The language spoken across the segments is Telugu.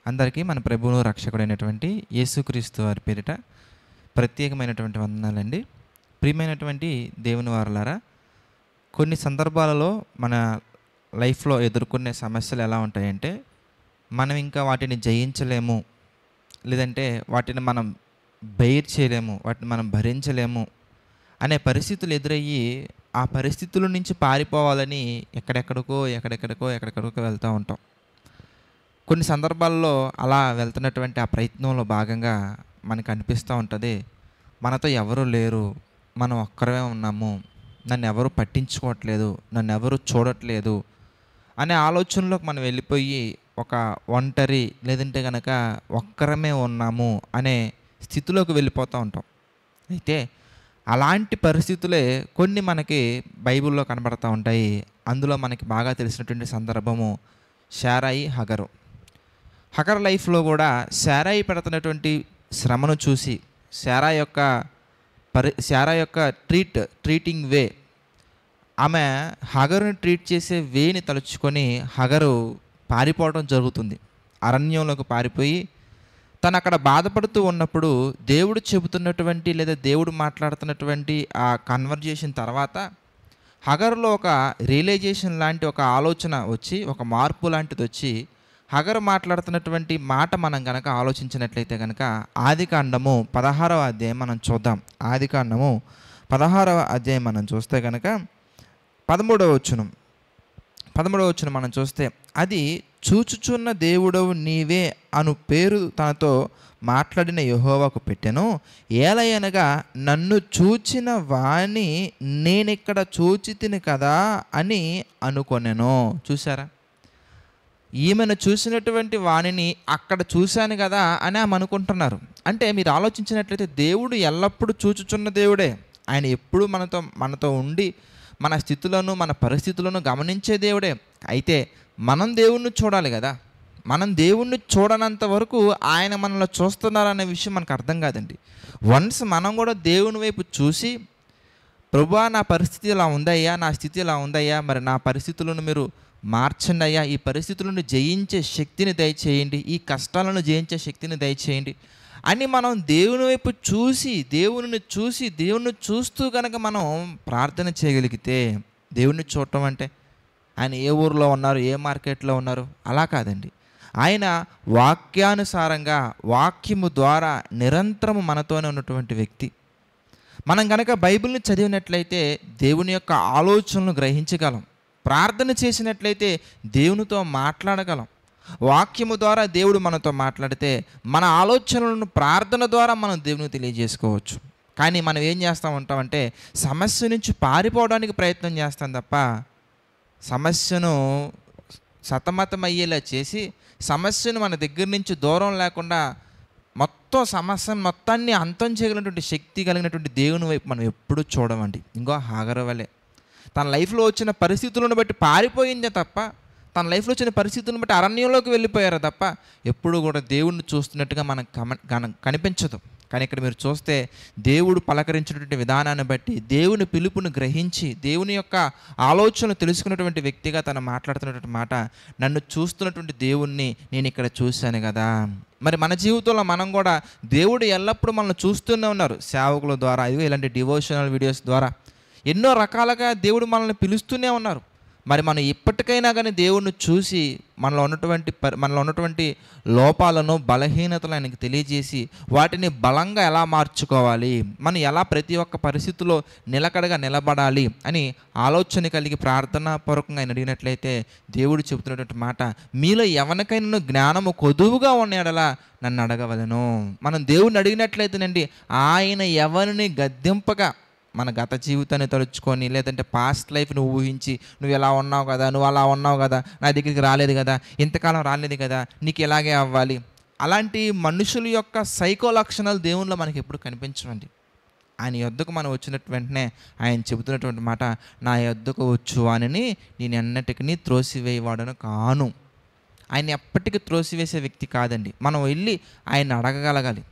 అందరికీ మన ప్రభువును రక్షకుడైనటువంటి యేసుక్రీస్తు వారి పేరిట ప్రత్యేకమైనటువంటి వందనాలండి. ప్రియమైనటువంటి దేవుని వారలారా, కొన్ని సందర్భాలలో మన లైఫ్లో ఎదుర్కొనే సమస్యలు ఎలా ఉంటాయంటే, మనం ఇంకా వాటిని జయించలేము, లేదంటే వాటిని మనం బెయిర్ చేయలేము, వాటిని మనం భరించలేము అనే పరిస్థితులు ఎదురయ్యి ఆ పరిస్థితుల నుంచి పారిపోవాలని ఎక్కడెక్కడికో వెళ్తూ ఉంటాం. కొన్ని సందర్భాల్లో అలా వెళ్తున్నటువంటి ఆ ప్రయత్నంలో భాగంగా మనకు అనిపిస్తూ ఉంటుంది, మనతో ఎవరు లేరు, మనం ఒక్కరమే ఉన్నాము, నన్ను ఎవరు పట్టించుకోవట్లేదు, నన్ను ఎవరు చూడట్లేదు అనే ఆలోచనలోకి మనం వెళ్ళిపోయి ఒక ఒంటరి, లేదంటే కనుక ఒక్కరమే ఉన్నాము అనే స్థితిలోకి వెళ్ళిపోతూ ఉంటాం. అయితే అలాంటి పరిస్థితులే కొన్ని మనకి బైబిల్లో కనబడుతూ ఉంటాయి. అందులో మనకి బాగా తెలిసినటువంటి సందర్భము శారాయి, హగరు. హగర్ లైఫ్లో కూడా శారాయి పెడుతున్నటువంటి శ్రమను చూసి శారా యొక్క ట్రీటింగ్ వే, ఆమె హగరుని ట్రీట్ చేసే వేని తలుచుకొని హగరు పారిపోవడం జరుగుతుంది. అరణ్యంలోకి పారిపోయి తను అక్కడ బాధపడుతూ ఉన్నప్పుడు దేవుడు చెబుతున్నటువంటి లేదా దేవుడు మాట్లాడుతున్నటువంటి ఆ కన్వర్జేషన్ తర్వాత హగరులో ఒక రియలైజేషన్ లాంటి ఒక ఆలోచన వచ్చి, ఒక మార్పు లాంటిది వచ్చి, హగరు మాట్లాడుతున్నటువంటి మాట మనం కనుక ఆలోచించినట్లయితే కనుక ఆదికాండము 16వ అధ్యాయం మనం చూద్దాం. ఆదికాండము 16వ అధ్యాయం మనం చూస్తే కనుక 13వ వచనం మనం చూస్తే, అది చూచుచున్న దేవుడవు నీవే అను పేరు తనతో మాట్లాడిన యెహోవాకు పెట్టెను. ఏలయనగా నన్ను చూచిన వాణ్ణి నేనిక్కడ చూచితిని కదా అని అనుకొనెను. చూసారా, ఈమెను చూసినటువంటి వాణిని అక్కడ చూశాను కదా అని ఆమె అనుకుంటున్నారు. అంటే మీరు ఆలోచించినట్లయితే దేవుడు ఎల్లప్పుడూ చూచుచున్న దేవుడే. ఆయన ఎప్పుడు మనతో ఉండి మన స్థితులను, మన పరిస్థితులను గమనించే దేవుడే. అయితే మనం దేవుణ్ణి చూడాలి కదా. మనం దేవుణ్ణి చూడనంత వరకు ఆయన మనల్ని చూస్తున్నారనే విషయం మనకు అర్థం కాదండి. వన్స్ మనం కూడా దేవుని వైపు చూసి, ప్రభువా నా పరిస్థితి ఇలా ఉందయ్యా, నా స్థితి ఇలా ఉందయ్యా, మరి నా పరిస్థితులను మీరు మార్చండి అయ్యా, ఈ పరిస్థితులను జయించే శక్తిని దయచేయండి, ఈ కష్టాలను జయించే శక్తిని దయచేయండి అని మనం దేవుని వైపు చూసి దేవుణ్ణి చూస్తూ కనుక మనం ప్రార్థన చేయగలిగితే, దేవుణ్ణి చూడటం అంటే ఆయన ఏ ఊరిలో ఉన్నారు, ఏ మార్కెట్లో ఉన్నారు అలా కాదండి. ఆయన వాక్యానుసారంగా, వాక్యము ద్వారా నిరంతరము మనతోనే ఉన్నటువంటి వ్యక్తి. మనం కనుక బైబిల్ని చదివినట్లయితే దేవుని యొక్క ఆలోచనలను గ్రహించగలం. ప్రార్థన చేసినట్లయితే దేవునితో మాట్లాడగలం. వాక్యము ద్వారా దేవుడు మనతో మాట్లాడితే మన ఆలోచనలను ప్రార్థన ద్వారా మనం దేవునికి తెలియజేసుకోవచ్చు. కానీ మనం ఏం చేస్తూ ఉంటామంటే సమస్య నుంచి పారిపోవడానికి ప్రయత్నం చేస్తాం తప్ప సమస్యను సతమతమయ్యేలా చేసి సమస్యను మన దగ్గర నుంచి దూరం లేకుండా సమస్యను మొత్తాన్ని అంతం చేయగలిగినటువంటి శక్తి కలిగినటువంటి దేవుని వైపు మనం ఎప్పుడూ చూడమండి. ఇంకో హాగరు వలె తన లైఫ్లో వచ్చిన పరిస్థితులను బట్టి పారిపోయిందే తప్ప, తన లైఫ్లో వచ్చిన పరిస్థితులను బట్టి అరణ్యంలోకి వెళ్ళిపోయారు తప్ప ఎప్పుడు కూడా దేవుణ్ణి చూస్తున్నట్టుగా మనకు కనిపించదు. కానీ ఇక్కడ మీరు చూస్తే దేవుడు పలకరించినటువంటి విధానాన్ని బట్టి, దేవుని పిలుపును గ్రహించి, దేవుని యొక్క ఆలోచనలు తెలుసుకున్నటువంటి వ్యక్తిగా తను మాట్లాడుతున్నటువంటి మాట, నన్ను చూస్తున్నటువంటి దేవుణ్ణి నేను ఇక్కడ చూశాను కదా. మరి మన జీవితంలో మనం కూడా దేవుడు ఎల్లప్పుడూ మనల్ని చూస్తూనే ఉన్నారు. సేవకుల ద్వారా, ఇలాంటి డివోషనల్ వీడియోస్ ద్వారా ఎన్నో రకాలుగా దేవుడు మనల్ని పిలుస్తూనే ఉన్నారు. మరి మనం ఇప్పటికైనా కానీ దేవుణ్ణి చూసి మనలో ఉన్నటువంటి లోపాలను, బలహీనతలను ఆయనకి తెలియజేసి వాటిని బలంగా ఎలా మార్చుకోవాలి, మనం ఎలా ప్రతి ఒక్క పరిస్థితుల్లో నిలకడగా నిలబడాలి అని ఆలోచన కలిగి ప్రార్థనాపూర్వకంగా ఆయన అడిగినట్లయితే దేవుడు చెబుతున్నటువంటి మాట, మీలో ఎవరికైనా జ్ఞానము కొదువుగా ఉన్నయెడల నన్ను అడగవలెను. మనం దేవుడిని అడిగినట్లయితేనండి ఆయన ఎవరిని గద్దింపగా మన గత జీవితాన్ని తలుచుకొని, లేదంటే పాస్ట్ లైఫ్ని ఊహించి, నువ్వు ఎలా ఉన్నావు కదా, నువ్వు అలా ఉన్నావు కదా, నా దగ్గరికి రాలేదు కదా, ఇంతకాలం రాలేదు కదా, నీకు ఇలాగే అవ్వాలి, అలాంటి మనుషుల యొక్క సైకో లక్షణాలు దేవునిలో మనకి ఎప్పుడు కనిపించవండి. ఆయన యొద్దకు మనం వచ్చినట్టు వెంటనే ఆయన చెబుతున్నటువంటి మాట, నా యొద్దకు వచ్చు వానిని నేను ఎన్నటికీ త్రోసివేయవాడను కాను. ఆయన ఎప్పటికీ త్రోసివేసే వ్యక్తి కాదండి. మనం వెళ్ళి ఆయన అడగగలగాలి,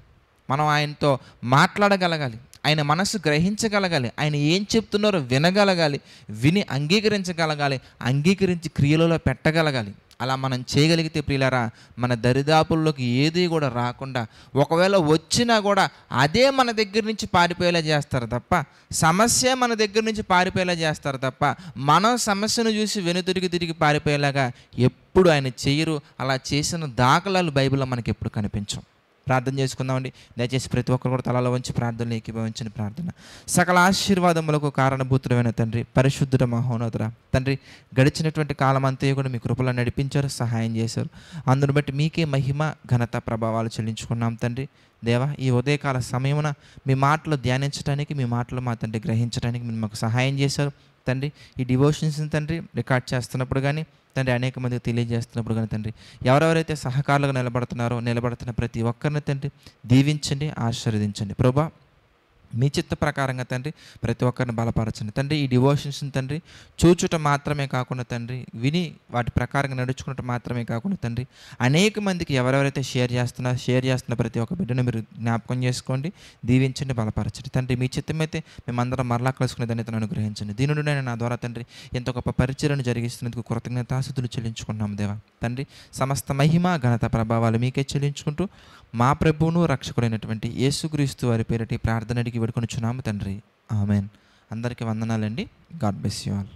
మనం ఆయనతో మాట్లాడగలగాలి, ఆయన మనసు గ్రహించగలగాలి, ఆయన ఏం చెప్తున్నారో వినగలగాలి, విని అంగీకరించగలగాలి, అంగీకరించి క్రియలలో పెట్టగలగాలి. అలా మనం చేయగలిగితే ప్రియులారా, మన దరిదాపుల్లోకి ఏది కూడా రాకుండా, ఒకవేళ వచ్చినా కూడా అదే మన దగ్గర నుంచి పారిపోయేలా చేస్తారు తప్ప, సమస్య మన దగ్గర నుంచి పారిపోయేలా చేస్తారు తప్ప, మనం సమస్యను చూసి తిరిగి పారిపోయేలాగా ఎప్పుడు ఆయన చెయ్యరు. అలా చేసిన దాఖలాలు బైబిల్లో మనకి ఎప్పుడు కనిపించం. ప్రార్థన చేసుకుందామండి. దయచేసి ప్రతి ఒక్కరు కూడా తలలో వంచి ప్రార్థనలు ఏకీభవించిన ప్రార్థన. సకల ఆశీర్వాదములకు కారణభూతుడమైన తండ్రి, పరిశుద్ధుడ మహోన్నతుడ తండ్రి, గడిచినటువంటి కాలం అంతా కూడా మీ కృపలో నడిపించారు, సహాయం చేశారు. అందును బట్టి మీకే మహిమ, ఘనత, ప్రభావాలు చెల్లించుకున్నాం తండ్రి. దేవా, ఈ ఉదయకాల సమయమున మీ మాటలు ధ్యానించడానికి, మీ మాటలు మా తండ్రి గ్రహించడానికి మీరు మాకు సహాయం చేశారు తండ్రి. ఈ డివోషన్స్ని తండ్రి రికార్డ్ చేస్తున్నప్పుడు కానీ తండ్రి, అనేక మందికి తెలియజేస్తున్నప్పుడు కానీ తండ్రి, ఎవరెవరైతే సహకారులుగా నిలబడుతున్న ప్రతి ఒక్కరిని తండ్రి దీవించండి, ఆశీర్వదించండి. ప్రభా, మీ చిత్త ప్రకారంగా తండ్రి ప్రతి ఒక్కరిని బలపరచండి తండ్రి. ఈ డివోషన్స్ని తండ్రి చూచుట మాత్రమే కాకుండా తండ్రి, విని వాటి ప్రకారంగా నడుచుకున్నట్టు మాత్రమే కాకుండా తండ్రి, అనేక మందికి ఎవరెవరైతే షేర్ చేస్తున్న ప్రతి ఒక్క బిడ్డను మీరు జ్ఞాపకం చేసుకోండి, దీవించండి, బలపరచండి తండ్రి. మీ చిత్తమైతే మేమందరం మరలా కలుసుకునే ధన్యతను అనుగ్రహించండి. దీనుడు నా ద్వారా తండ్రి ఎంతో గొప్ప పరిచయను జరిగిస్తున్నందుకు కృతజ్ఞతాస్తుతులు చెల్లించుకున్నాం దేవా తండ్రి. సమస్త మహిమ, ఘనత, ప్రభావాలు మీకే చెల్లించుకుంటూ మా ప్రభువును రక్షకుడైనటువంటి యేసుక్రీస్తు వారి పేరిటి ప్రార్థన అడిగి వేడుకొనుచున్నాము తండ్రి. ఆమెన్. అందరికీ వందనాలండి. God bless you all.